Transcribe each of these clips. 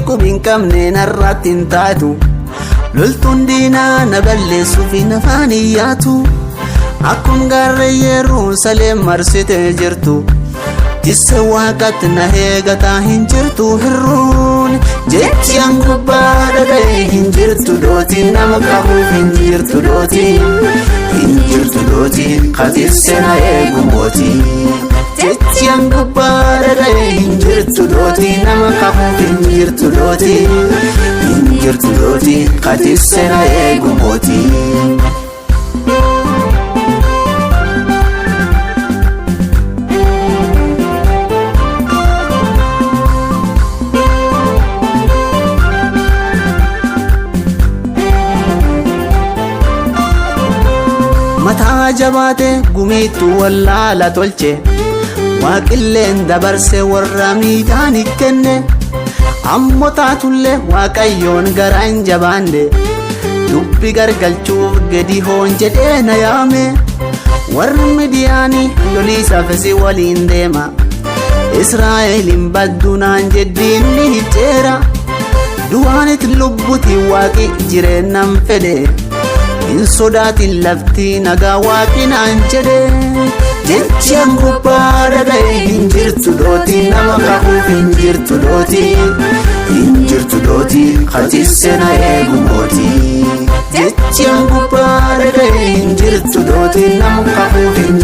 qubin qabne narratti hin taatu loltuun diinaa na balleessuuf hin afaan iyyaatu akkuma gaarree Yerusaalem marsitee jirtu Jisse waaqatti na eegataa hin jirtu hirruun jechi an gubbaa dhaga'e hin jirtu dootiin nama qabuuf hin jirtu dootiin qatisse na eegu mootii jechi an gubbaa dhaga'e hin jirtu dootiin nama qabuuf hin jirtu dootiin qatisse na eegu mootii. Mataa jabaate gumiitu wallaala tolche waaqilleen dabarse warra miidhaan kenne ammoo taatullee waaqayyoon garaan jabaanne dubbi gargalchuuf gadi hoon jedhee na yaame warri Midiyaanii loliisaaf si waliin deema Israa'eliin baddunaan jedhiin ni hicceera du'aanitti lubbuti waaqi jireennan fedhe in sodaatin lafti nagaa waaqinaan jedhe jechi an gubbaa dhaga'e hin jirtu dootiin nama qabuuf hin jirtu dootiin qatisse na eegu mootii jechi an gubbaa dhaga'e hin jirtu dootiin nama qabuuf hin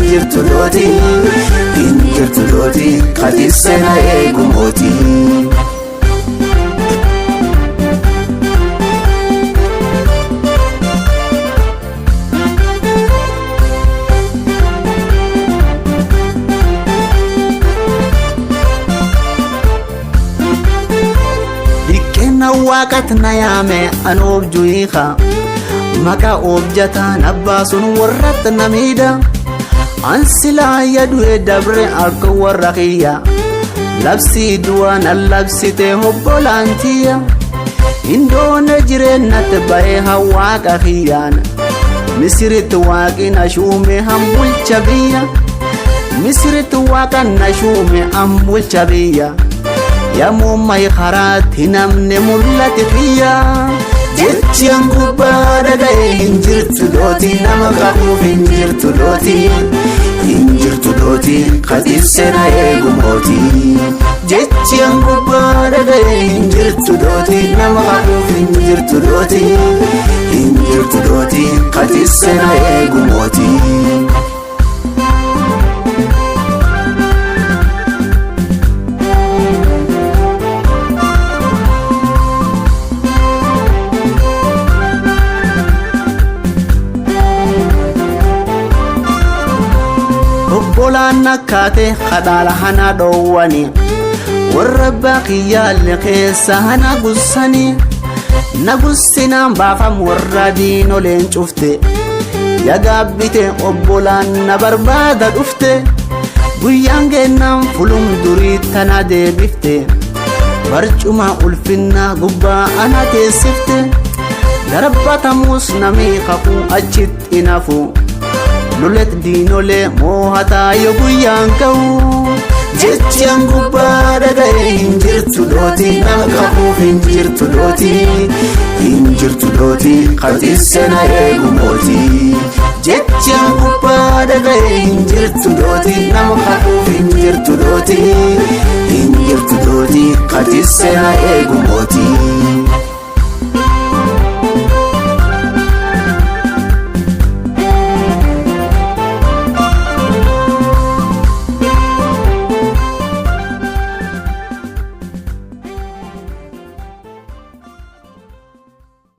jirtu dootiin qatisse na eegu mootii. Waaqat na yaame an obju hiika maqaa objataan abbaa sun warratti na miidha an silaa yadu'e dabre akka warra kiyya labsii du'aan an labsite obbolaan tiyya hindoone jireennatti bahee hawaaqa kiyyaan Misiritti waaqi na shuume hambulcha biyya Misiritti waaqa na shuume hambulcha biyya Yammummaa karaatti namni mul'ate fiyya jechi an gubbaa dhaga'e hin jirtu dootiin nama qabuuf hin jirtu dootiin qatisse na eegu mootii jechi an gubbaa dhaga'e hin jirtu dootiin nama qabuuf hin jirtu dootiin qatisse na eegu mootii. Obbolaan nakkaate kadhaala hana dhoowwani warra baqiyyaalle keessa hana gussani nagussinaan baafam warra diinoleen cufte yagaabbite obbolaan na barbaada dhufte guyyaan geennaan fulum durii tana deebifte barcuma ulfinna gubbaa ana teessifte darbatamus namii kafuu achitti nafu Lulet diinolee moohataa yoo guyyaan ka'u jechi an gubbaa dhaga'e hin jirtu dootiin nama qabuuf hin jirtu dootiin qatisse na eegu mootii jechi an gubbaa dhaga'e hin jirtu dootiin nama qabuuf hin jirtu dootiin qatisse na eegu mootii.